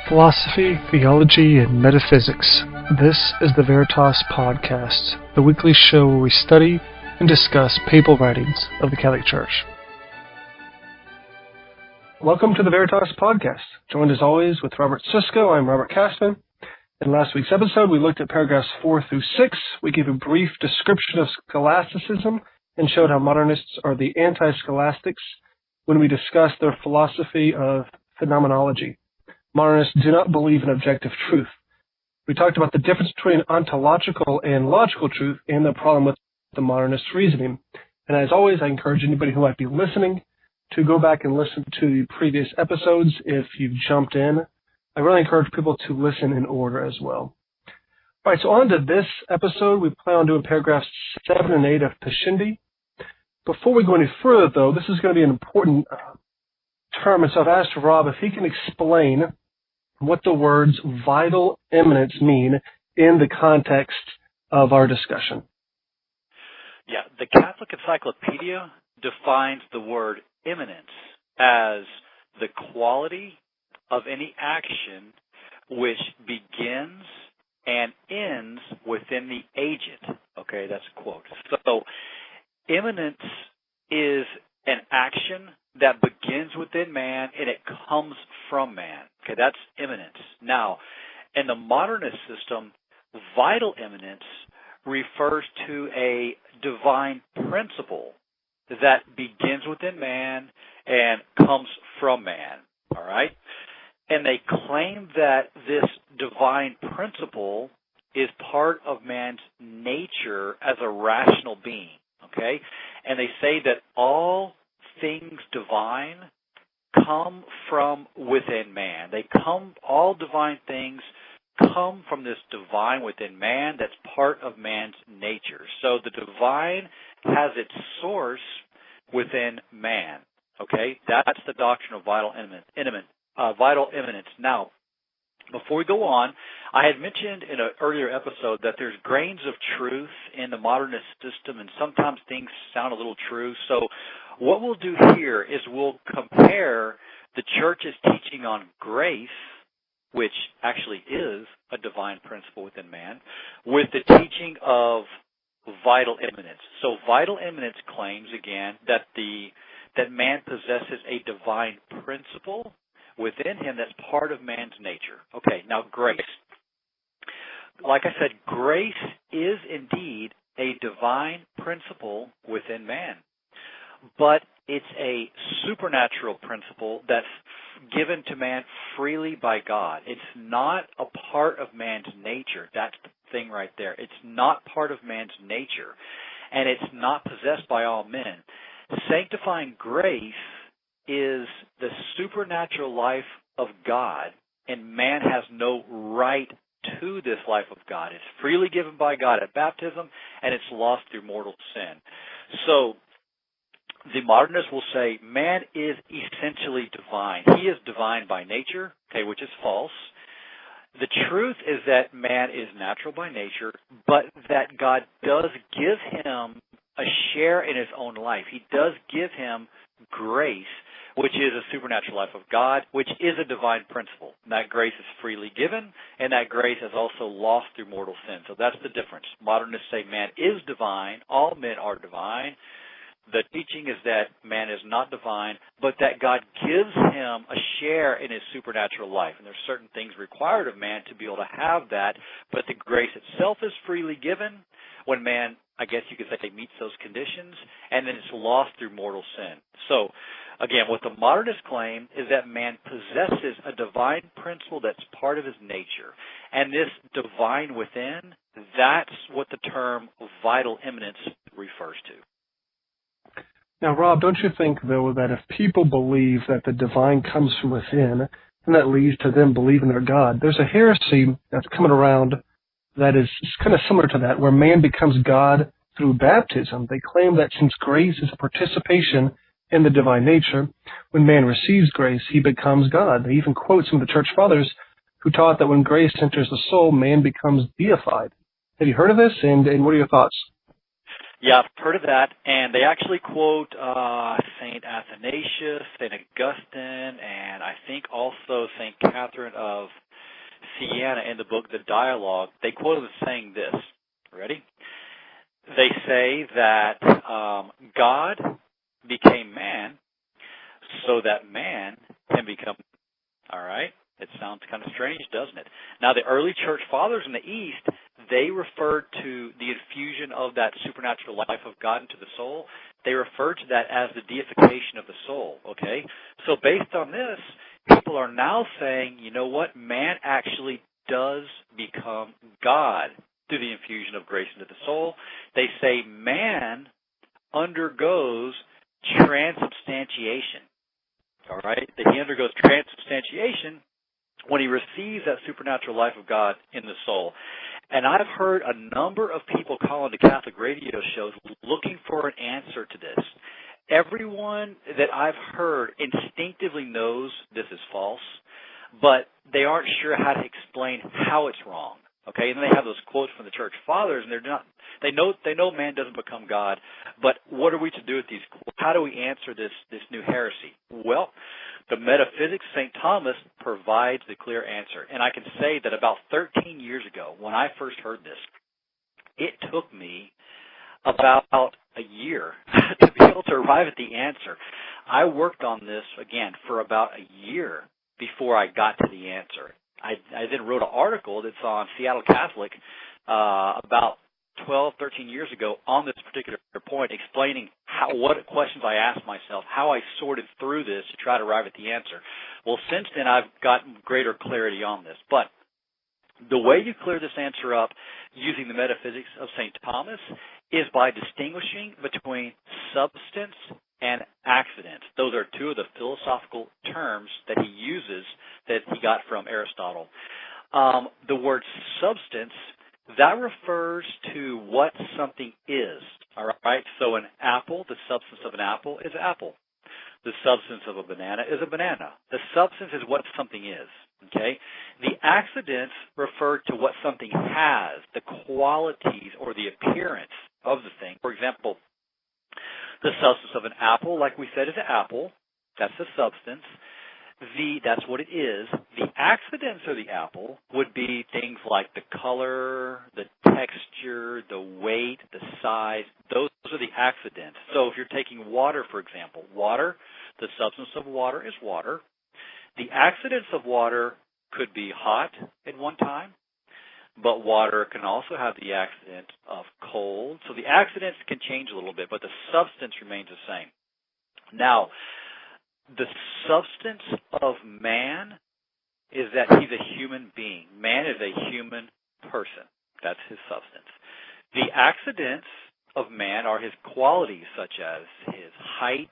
Philosophy, theology, and metaphysics. This is the Veritas podcast, the weekly show where we study and discuss papal writings of the Catholic Church. Welcome to the Veritas podcast. Joined as always with Robert Sisko, I'm Robert Castman. In last week's episode, we looked at paragraphs 4 through 6. We gave a brief description of scholasticism and showed how modernists are the anti-scholastics when we discussed their philosophy of phenomenology. Modernists do not believe in objective truth. We talked about the difference between ontological and logical truth and the problem with the modernist reasoning. And as always, I encourage anybody who might be listening to go back and listen to the previous episodes if you've jumped in. I really encourage people to listen in order as well. All right, so on to this episode. We plan on doing paragraphs 7 and 8 of Pascendi. Before we go any further, though, this is going to be an important term, and so I've asked Rob if he can explain what the words vital immanence mean in the context of our discussion. Yeah, the Catholic Encyclopedia defines the word immanence as the quality of any action which begins and ends within the agent. Okay, that's a quote. So, immanence is an action that begins within man and it comes from man. Okay, that's immanence. Now, in the modernist system, vital immanence refers to a divine principle that begins within man and comes from man. All right? And they claim that this divine principle is part of man's nature as a rational being. Okay? And they say that all things divine come from within man. All divine things come from this divine within man that's part of man's nature. So the divine has its source within man. Okay? That's the doctrine of vital immanence. Now, before we go on, I had mentioned in an earlier episode that there's grains of truth in the modernist system, and sometimes things sound a little true. So what we'll do here is we'll compare the Church's teaching on grace, which actually is a divine principle within man, with the teaching of vital immanence. So vital immanence claims, again, that man possesses a divine principle within him that's part of man's nature. Okay, now grace. Like I said, grace is indeed a divine principle within man. But it's a supernatural principle that's given to man freely by God. It's not a part of man's nature. That's the thing right there. It's not part of man's nature. And it's not possessed by all men. Sanctifying grace is the supernatural life of God, and man has no right to this life of God. It's freely given by God at baptism, and it's lost through mortal sin. So the modernists will say man is essentially divine. He is divine by nature, okay, which is false. The truth is that man is natural by nature, but that God does give him a share in his own life. He does give him grace, which is a supernatural life of God, which is a divine principle. And that grace is freely given, and that grace is also lost through mortal sin. So that's the difference. Modernists say man is divine, all men are divine. The teaching is that man is not divine, but that God gives him a share in his supernatural life. And there's certain things required of man to be able to have that, but the grace itself is freely given when man, I guess you could say, meets those conditions, and then it's lost through mortal sin. So, again, what the modernists claim is that man possesses a divine principle that's part of his nature. And this divine within, that's what the term vital immanence refers to. Now, Rob, don't you think, though, that if people believe that the divine comes from within, and that leads to them believing their God, there's a heresy that's coming around that is kind of similar to that, where man becomes God through baptism. They claim that since grace is a participation in the divine nature, when man receives grace, he becomes God. They even quote some of the church fathers who taught that when grace enters the soul, man becomes deified. Have you heard of this, and what are your thoughts? Yeah, I've heard of that, and they actually quote St. Athanasius, St. Augustine, and I think also St. Catherine of Siena in the book The Dialogue. They quote them as saying this. Ready? They say that God became man so that man can become. All right? It sounds kind of strange, doesn't it? Now, the early church fathers in the East, they referred to the infusion of that supernatural life of God into the soul. They referred to that as the deification of the soul, okay? So based on this, people are now saying, you know what, man actually does become God through the infusion of grace into the soul. They say man undergoes transubstantiation, all right? That he undergoes transubstantiation when he receives that supernatural life of God in the soul. And I've heard a number of people call into Catholic radio shows looking for an answer to this. Everyone that I've heard instinctively knows this is false, but they aren't sure how to explain how it's wrong. Okay, and then they have those quotes from the church fathers, and they know man doesn't become God, but what are we to do with these quotes? How do we answer this new heresy? Well, the Metaphysics of St. Thomas provides the clear answer. And I can say that about 13 years ago, when I first heard this, it took me about a year to be able to arrive at the answer. I worked on this, again, for about a year before I got to the answer. I then wrote an article that's on Seattle Catholic about 12, 13 years ago on this particular point, explaining what questions I asked myself, how I sorted through this to try to arrive at the answer. Well, since then, I've gotten greater clarity on this. But the way you clear this answer up using the metaphysics of St. Thomas is by distinguishing between substance and accident. Those are two of the philosophical terms that he uses that he got from Aristotle. The word substance, that refers to what something is, all right? So an apple, the substance of an apple is apple. The substance of a banana is a banana. The substance is what something is, okay? The accidents refer to what something has, the qualities or the appearance of the thing. For example, the substance of an apple, like we said, is an apple. That's the substance. That's what it is. The accidents of the apple would be things like the color, the texture, the weight, the size. Those are the accidents. So if you're taking water, for example, water, the substance of water is water. The accidents of water could be hot at one time, but water can also have the accident of cold. So the accidents can change a little bit, but the substance remains the same. Now, the substance of man is that he's a human being. Man is a human person. That's his substance. The accidents of man are his qualities, such as his height,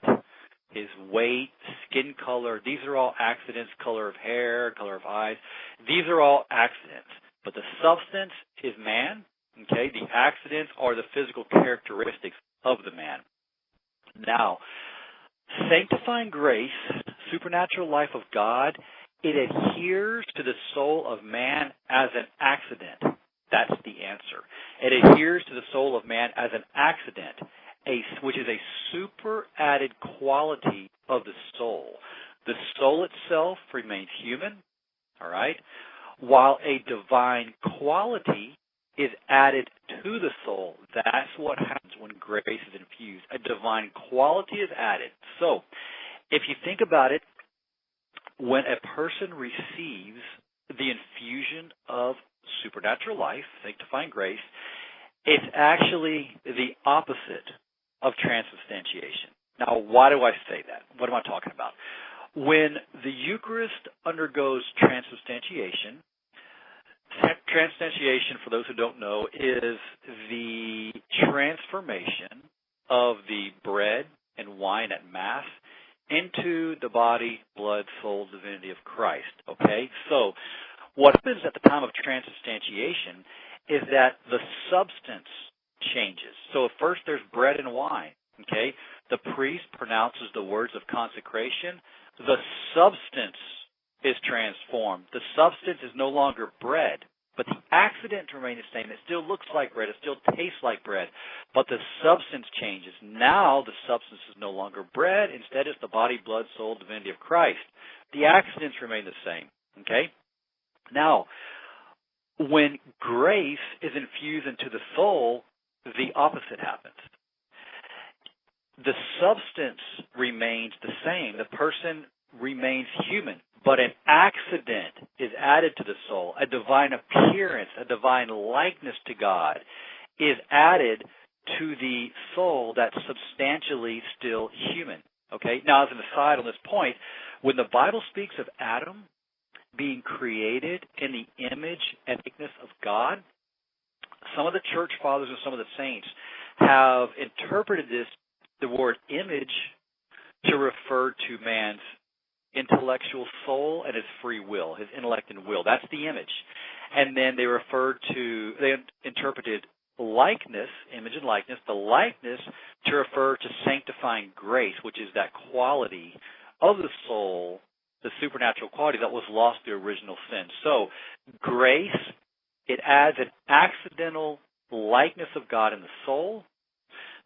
his weight, skin color. These are all accidents, color of hair, color of eyes. These are all accidents. But the substance is man, okay? The accidents are the physical characteristics of the man. Now, sanctifying grace, supernatural life of God, it adheres to the soul of man as an accident. That's the answer. It adheres to the soul of man as an accident, which is a super-added quality of the soul. The soul itself remains human, all right, while a divine quality is added to the soul. That's what happens when grace is infused. A divine quality is added. So, if you think about it, when a person receives the infusion of supernatural life, sanctifying grace, it's actually the opposite of transubstantiation. Now, why do I say that? What am I talking about? When the Eucharist undergoes transubstantiation, transubstantiation, for those who don't know, is the transformation of the bread and wine at Mass into the body, blood, soul, divinity of Christ, okay? So what happens at the time of transubstantiation is that the substance changes. So at first there's bread and wine, okay? The priest pronounces the words of consecration. The substance is transformed. The substance is no longer bread, but the accidents remain the same. It still looks like bread. It still tastes like bread, but the substance changes. Now the substance is no longer bread. Instead, it's the body, blood, soul, divinity of Christ. The accidents remain the same. Okay? Now, when grace is infused into the soul, the opposite happens. The substance remains the same. The person remains human, but an accident is added to the soul. A divine appearance, a divine likeness to God is added to the soul that's substantially still human. Okay? Now, as an aside on this point, when the Bible speaks of Adam being created in the image and likeness of God, some of the church fathers and some of the saints have interpreted the word image, to refer to man's intellectual soul and his free will, his intellect and will. That's the image. And then they interpreted likeness, image and likeness, the likeness to refer to sanctifying grace, which is that quality of the soul, the supernatural quality that was lost through original sin. So grace, it adds an accidental likeness of God in the soul,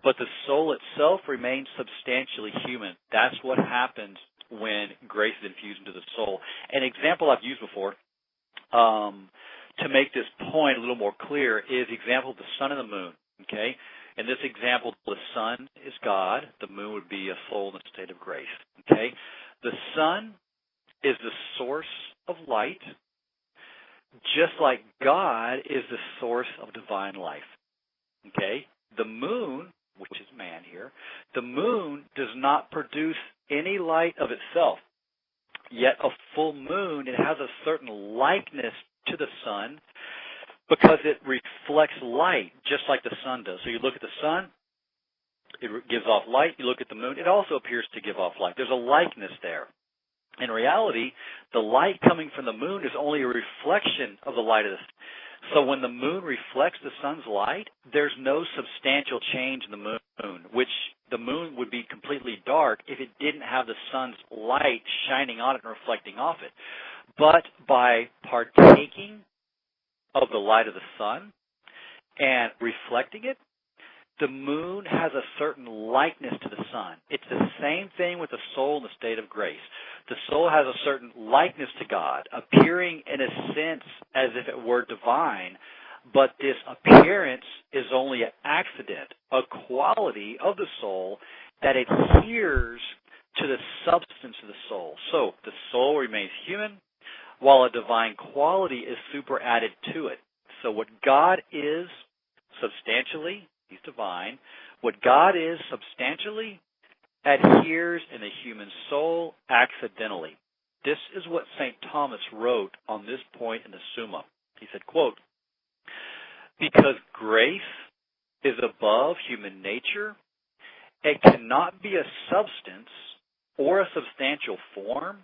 but the soul itself remains substantially human. That's what happens when grace is infused into the soul. An example I've used before to make this point a little more clear is the example of the sun and the moon. Okay? In this example, the sun is God. The moon would be a soul in a state of grace. Okay? The sun is the source of light, just like God is the source of divine life. Okay? The moon, which is man here, the moon does not produce any light of itself. Yet a full moon, it has a certain likeness to the sun because it reflects light just like the sun does. So you look at the sun, it gives off light. You look at the moon, it also appears to give off light. There's a likeness there. In reality, the light coming from the moon is only a reflection of the light of the sun. So when the moon reflects the sun's light, there's no substantial change in the moon, which the moon would be completely dark if it didn't have the sun's light shining on it and reflecting off it. But by partaking of the light of the sun and reflecting it, the moon has a certain likeness to the sun. It's the same thing with the soul in the state of grace. The soul has a certain likeness to God, appearing in a sense as if it were divine, but this appearance is only an accident, a quality of the soul that adheres to the substance of the soul. So the soul remains human, while a divine quality is superadded to it. So what God is substantially, He's divine. What God is substantially adheres in the human soul accidentally. This is what St. Thomas wrote on this point in the Summa. He said, quote, "Because grace is above human nature, it cannot be a substance or a substantial form,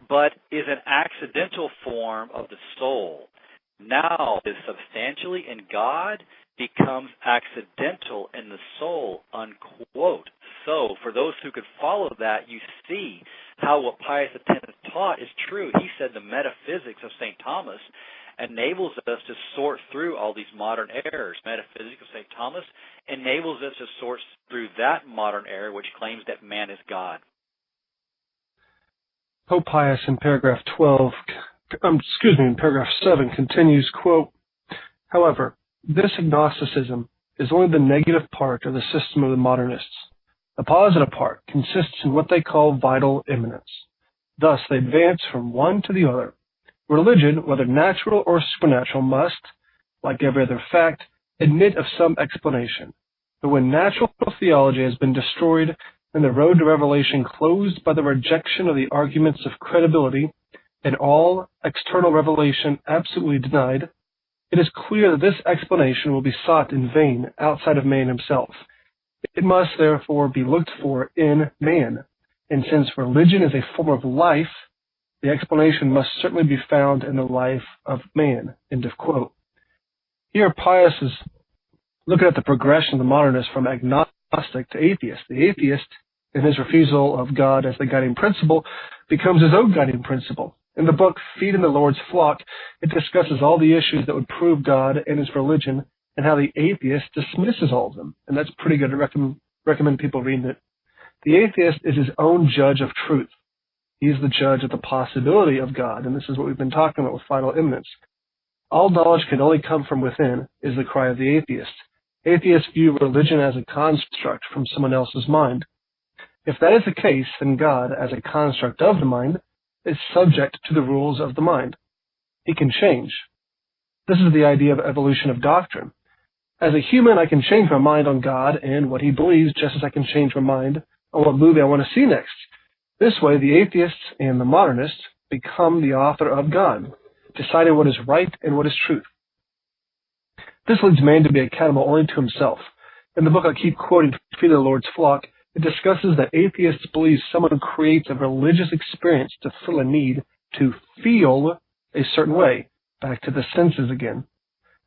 but is an accidental form of the soul. Now is substantially in God, becomes accidental in the soul," unquote. So, for those who could follow that, you see how what Pius X taught is true. He said the metaphysics of St. Thomas enables us to sort through all these modern errors. Metaphysics of St. Thomas enables us to sort through that modern error which claims that man is God. Pope Pius in paragraph 7 continues, quote, "However, this agnosticism is only the negative part of the system of the modernists. The positive part consists in what they call vital immanence. Thus, they advance from one to the other. Religion, whether natural or supernatural, must, like every other fact, admit of some explanation. But when natural theology has been destroyed and the road to revelation closed by the rejection of the arguments of credibility and all external revelation absolutely denied, it is clear that this explanation will be sought in vain outside of man himself. It must therefore be looked for in man. And since religion is a form of life, the explanation must certainly be found in the life of man." End of quote. Here Pius is looking at the progression of the modernist from agnostic to atheist. The atheist, in his refusal of God as the guiding principle, becomes his own guiding principle. In the book Feeding the Lord's Flock, it discusses all the issues that would prove God and his religion and how the atheist dismisses all of them. And that's pretty good. I recommend people reading it. The atheist is his own judge of truth. He is the judge of the possibility of God, and this is what we've been talking about with final immanence. All knowledge can only come from within, is the cry of the atheist. Atheists view religion as a construct from someone else's mind. If that is the case, then God, as a construct of the mind, is subject to the rules of the mind. He can change. This is the idea of evolution of doctrine. As a human, I can change my mind on God and what he believes, just as I can change my mind on what movie I want to see next. This way, the atheists and the modernists become the author of God, deciding what is right and what is truth. This leads man to be accountable only to himself. In the book I keep quoting, Feeding the Lord's Flock, it discusses that atheists believe someone creates a religious experience to fill a need to feel a certain way, back to the senses again.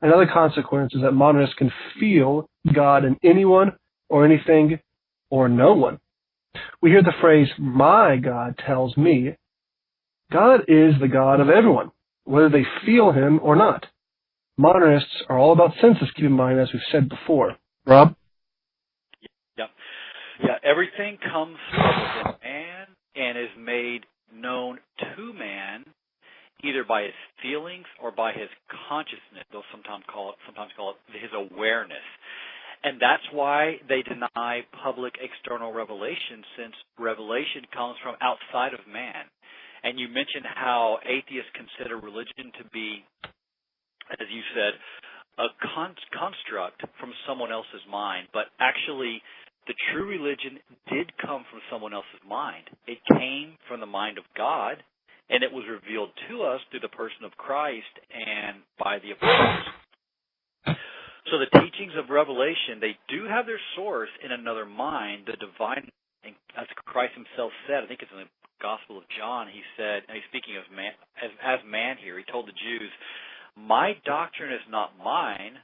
Another consequence is that modernists can feel God in anyone or anything or no one. We hear the phrase, my God tells me. God is the God of everyone, whether they feel him or not. Modernists are all about senses, keep in mind, as we've said before. Rob? Yeah, everything comes from within man and is made known to man either by his feelings or by his consciousness. They'll sometimes call it his awareness. And that's why they deny public external revelation, since revelation comes from outside of man. And you mentioned how atheists consider religion to be, as you said, a construct from someone else's mind. But actually, the true religion did come from someone else's mind. It came from the mind of God, and it was revealed to us through the person of Christ and by the apostles. So the teachings of Revelation, they do have their source in another mind, the divine, as Christ himself said. I think it's in the Gospel of John. He said, and he's speaking of man, as man here, he told the Jews, my doctrine is not mine,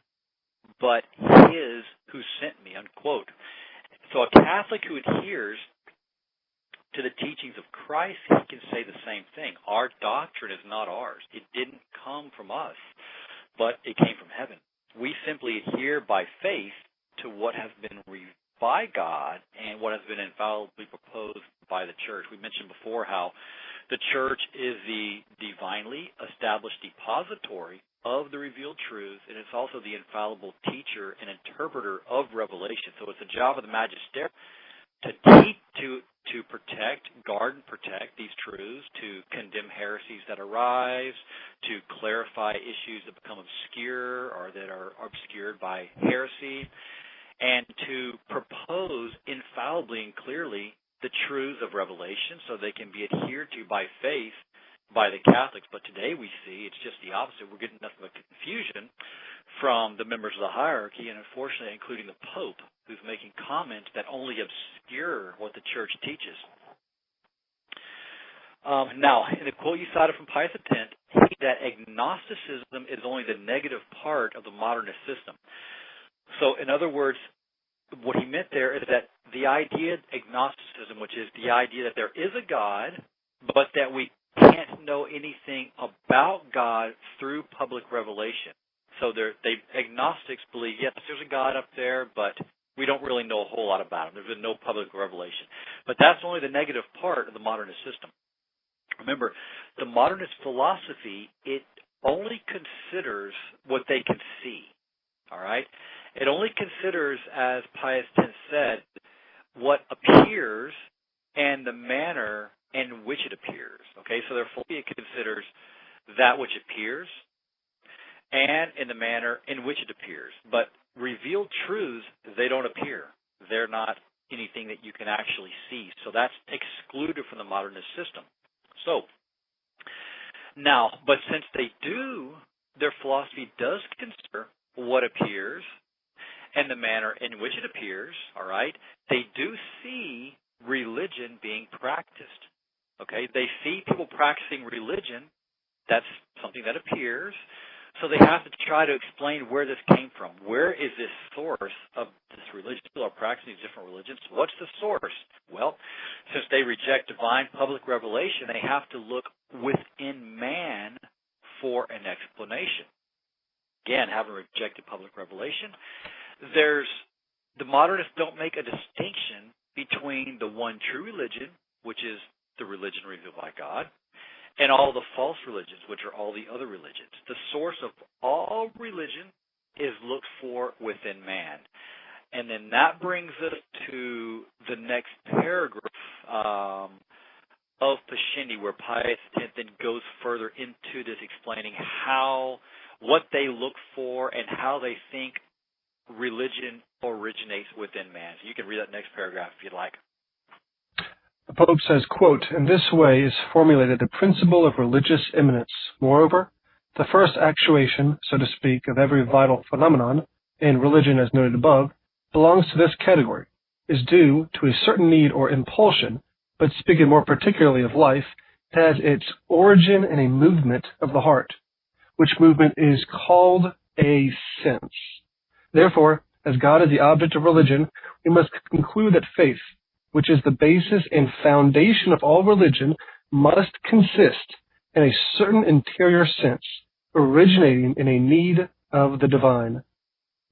but his who sent me, unquote. So a Catholic who adheres to the teachings of Christ, he can say the same thing. Our doctrine is not ours. It didn't come from us, but it came from heaven. We simply adhere by faith to what has been revealed by God and what has been infallibly proposed by the church. We mentioned before how the church is the divinely established depository of the revealed truth, and it's also the infallible teacher and interpreter of revelation. So it's the job of the magisterium to teach, to protect, guard and protect these truths, to condemn heresies that arise, to clarify issues that become obscure or that are obscured by heresy, and to propose infallibly and clearly the truths of Revelation so they can be adhered to by faith by the Catholics. But today we see it's just the opposite. We're getting nothing but confusion from the members of the hierarchy, and unfortunately including the Pope, who's making comments that only obscure what the Church teaches. Now, in the quote you cited from Pius X, that agnosticism is only the negative part of the modernist system. So, in other words, what he meant there is that the idea of agnosticism, which is the idea that there is a God, but that we can't know anything about God through public revelation. So agnostics believe, yes, there's a God up there, but we don't really know a whole lot about him. There's been no public revelation. But that's only the negative part of the modernist system. Remember, the modernist philosophy, it only considers what they can see. All right? It only considers, as Pius X said, what appears and the manner in which it appears. Okay, so therefore it considers that which appears and in the manner in which it appears. But revealed truths, they don't appear. They're not anything that you can actually see. So that's excluded from the modernist system. So, now, but since they do, their philosophy does consider what appears and the manner in which it appears, all right, they do see religion being practiced. Okay, they see people practicing religion. That's something that appears. So they have to try to explain where this came from. Where is this source of this religion? People are practicing these different religions. What's the source? Well, since they reject divine public revelation, they have to look within man for an explanation. Again, having rejected public revelation, the modernists don't make a distinction between the one true religion, which is the religion revealed by God, and all the false religions, which are all the other religions. The source of all religion is looked for within man. And then that brings us to the next paragraph of Pascendi, where Pius X then goes further into this, explaining what they look for and how they think religion originates within man. So you can read that next paragraph if you'd like. The Pope says, quote, "In this way is formulated the principle of religious immanence. Moreover, the first actuation, so to speak, of every vital phenomenon, in religion as noted above, belongs to this category, is due to a certain need or impulsion, but speaking more particularly of life, it has its origin in a movement of the heart, which movement is called a sense. Therefore, as God is the object of religion, we must conclude that faith, which is the basis and foundation of all religion, must consist in a certain interior sense, originating in a need of the divine.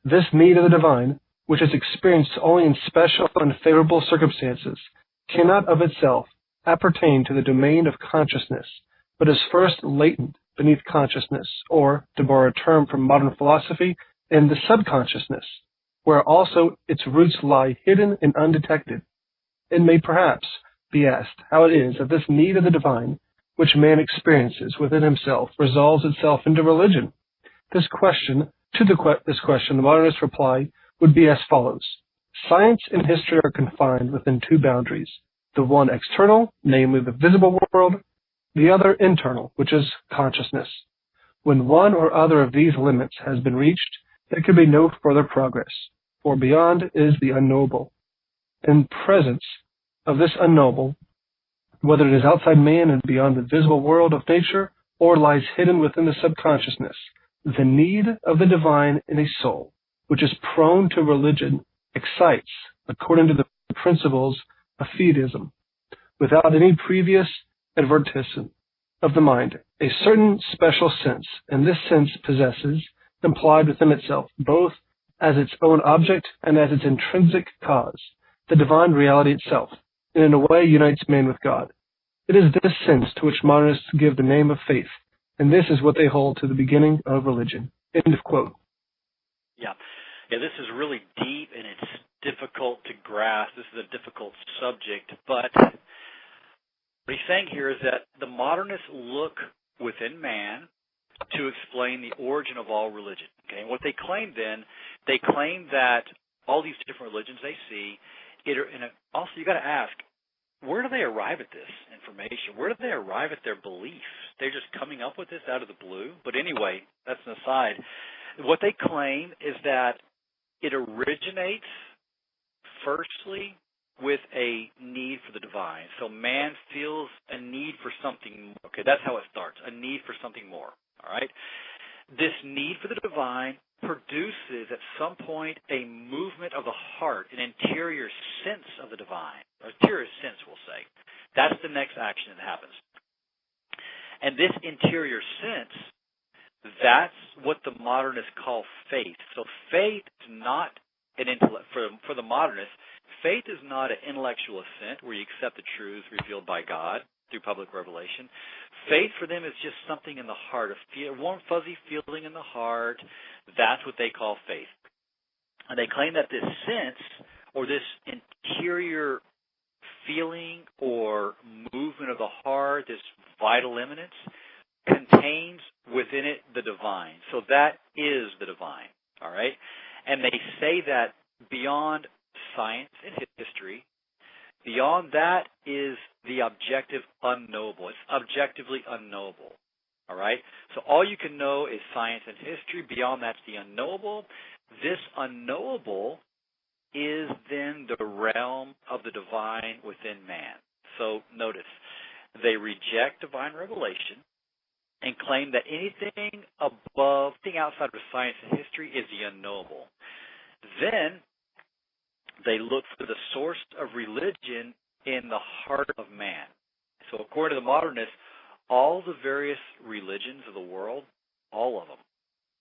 This need of the divine, which is experienced only in special and favorable circumstances, cannot of itself appertain to the domain of consciousness, but is first latent beneath consciousness, or, to borrow a term from modern philosophy, in the subconsciousness, where also its roots lie hidden and undetected. It may perhaps be asked how it is that this need of the divine, which man experiences within himself, resolves itself into religion. To this question, the modernist reply would be as follows. Science and history are confined within two boundaries, the one external, namely the visible world, the other internal, which is consciousness. When one or other of these limits has been reached, there can be no further progress, for beyond is the unknowable. In presence of this unknowable, whether it is outside man and beyond the visible world of nature, or lies hidden within the subconsciousness, the need of the divine in a soul, which is prone to religion, excites, according to the principles of atheism, without any previous advertisement of the mind, a certain special sense, and this sense possesses, implied within itself, both as its own object and as its intrinsic cause, the divine reality itself, and in a way unites man with God. It is this sense to which modernists give the name of faith, and this is what they hold to the beginning of religion." End of quote. Yeah, this is really deep, and it's difficult to grasp. This is a difficult subject, but what he's saying here is that the modernists look within man to explain the origin of all religion. Okay, and what they claim then, they claim that all these different religions they see, and also you got to ask, where do they arrive at this information? Where do they arrive at their beliefs? They're just coming up with this out of the blue? But anyway, that's an aside. What they claim is that it originates, firstly, with a need for the divine. So man feels a need for something more. Okay, that's how it starts, a need for something more. All right? This need for the divine produces at some point a movement of the heart, an interior sense of the divine, or interior sense, we'll say. That's the next action that happens. And this interior sense, that's what the modernists call faith. So faith is not an intellect, for the modernists, faith is not an intellectual assent where you accept the truth revealed by God through public revelation. Faith for them is just something in the heart, a warm, fuzzy feeling in the heart. That's what they call faith. And they claim that this sense, or this interior feeling or movement of the heart, this vital immanence, contains within it the divine. So that is the divine, all right? And they say that beyond science and history, beyond that is the objective unknowable. It's objectively unknowable, all right? So all you can know is science and history. Beyond that's the unknowable. This unknowable is then the realm of the divine within man. So notice, they reject divine revelation and claim that anything above, anything outside of science and history is the unknowable. Then they look for the source of religion in the heart of man. So according to the modernists, all the various religions of the world, all of them,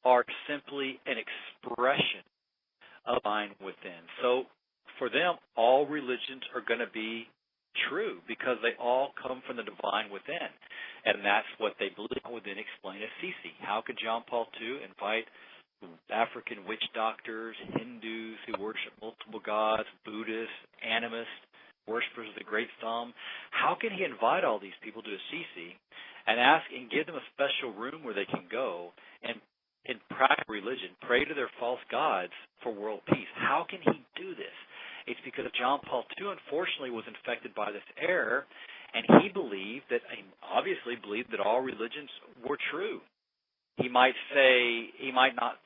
are simply an expression of divine within. So for them, all religions are going to be true because they all come from the divine within. And that's what they believe. I would then explain Assisi. How could John Paul II invite African witch doctors, Hindus who worship multiple gods, Buddhists, animists, worshippers of the Great Thumb? How can he invite all these people to Assisi and ask and give them a special room where they can go and practice religion, pray to their false gods for world peace? How can he do this? It's because John Paul II, unfortunately, was infected by this error, and he obviously believed that all religions were true. He might not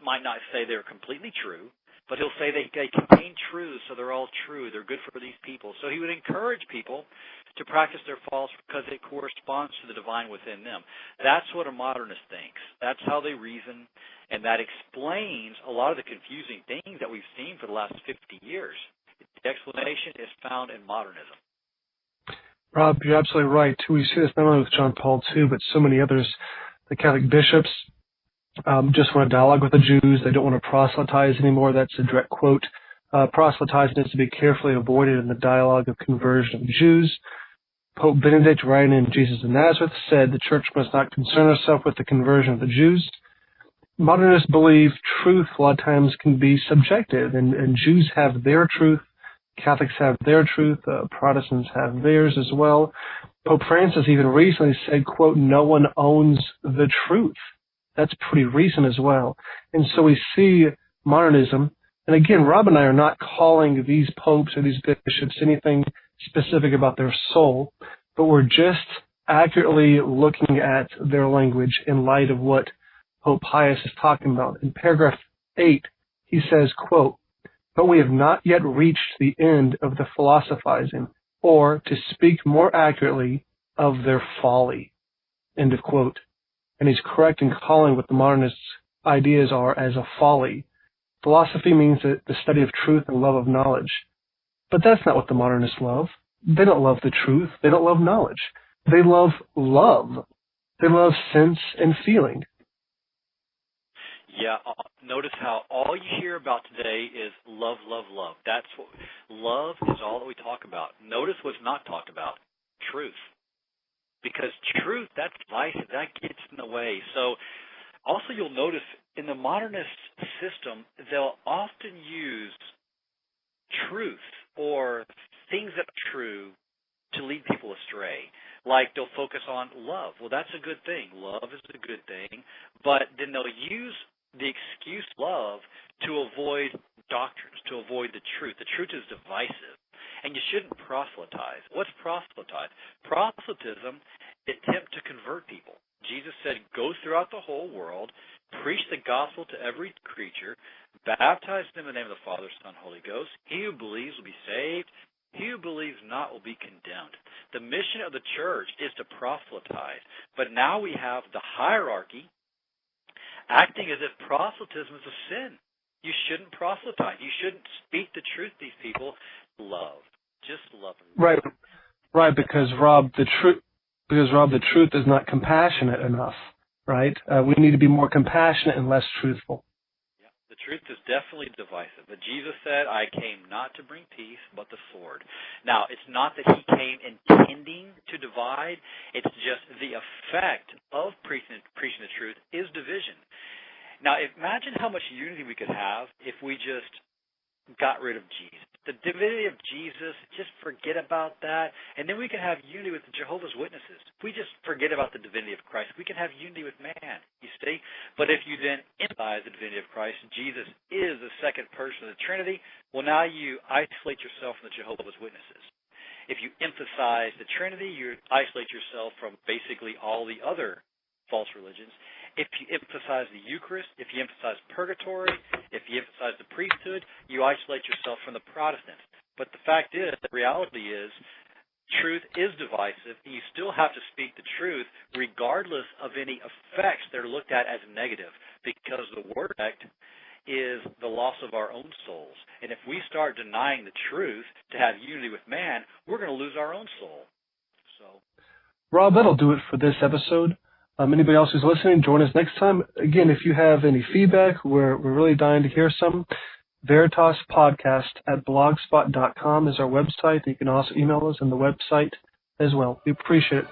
say they're completely true, but he'll say they contain truths, so they're all true. They're good for these people. So he would encourage people to practice their false because it corresponds to the divine within them. That's what a modernist thinks. That's how they reason, and that explains a lot of the confusing things that we've seen for the last 50 years. The explanation is found in modernism. Rob, you're absolutely right. We see this not only with John Paul II, but so many others. The Catholic bishops just want to dialogue with the Jews. They don't want to proselytize anymore. That's a direct quote. Proselytizing is to be carefully avoided in the dialogue of conversion of Jews. Pope Benedict, writing in Jesus of Nazareth, said the church must not concern herself with the conversion of the Jews. Modernists believe truth a lot of times can be subjective, and Jews have their truth, Catholics have their truth, Protestants have theirs as well. Pope Francis even recently said, quote, no one owns the truth. That's pretty recent as well. And so we see modernism, and again, Rob and I are not calling these popes or these bishops anything specific about their soul, but we're just accurately looking at their language in light of what Pope Pius is talking about. In paragraph 8, he says, quote, but we have not yet reached the end of the philosophizing, or, to speak more accurately, of their folly, end of quote. And he's correct in calling what the modernists' ideas are as a folly. Philosophy means the study of truth and love of knowledge. But that's not what the modernists love. They don't love the truth. They don't love knowledge. They love love. They love sense and feeling. Yeah, notice how all you hear about today is love, love, love. That's what love is all that we talk about. Notice what's not talked about, truth. Because truth, that's life, that gets in the way. So also you'll notice in the modernist system, they'll often use truth or things that are true to lead people astray. Like they'll focus on love. Well, that's a good thing. Love is a good thing. But then they'll use the excuse love to avoid doctrines, to avoid the truth. The truth is divisive. And you shouldn't proselytize. What's proselytize? Proselytism is attempt to convert people. Jesus said, go throughout the whole world, preach the gospel to every creature, baptize them in the name of the Father, Son, Holy Ghost. He who believes will be saved. He who believes not will be condemned. The mission of the church is to proselytize. But now we have the hierarchy acting as if proselytism is a sin. You shouldn't proselytize. You shouldn't speak the truth to these people. Love. Just love them. Right, because Rob, the truth is not compassionate enough, right? We need to be more compassionate and less truthful. Yeah, the truth is definitely divisive. But Jesus said, I came not to bring peace, but the sword. Now, it's not that he came intending to divide. It's just the effect of preaching the truth is division. Now, imagine how much unity we could have if we just got rid of Jesus. The divinity of Jesus, just forget about that, and then we can have unity with the Jehovah's Witnesses. If we just forget about the divinity of Christ, we can have unity with man, you see? But if you then emphasize the divinity of Christ, Jesus is the second person of the Trinity, well, now you isolate yourself from the Jehovah's Witnesses. If you emphasize the Trinity, you isolate yourself from basically all the other false religions. If you emphasize the Eucharist, if you emphasize purgatory, if you emphasize the priesthood, you isolate yourself from the Protestants. But the fact is, the reality is, truth is divisive, and you still have to speak the truth regardless of any effects that are looked at as negative, because the word effect is the loss of our own souls. And if we start denying the truth to have unity with man, we're going to lose our own soul. So, Rob, that'll do it for this episode. Anybody else who's listening, join us next time. Again, if you have any feedback, we're really dying to hear some. veritaspodcast@blogspot.com is our website. You can also email us on the website as well. We appreciate it.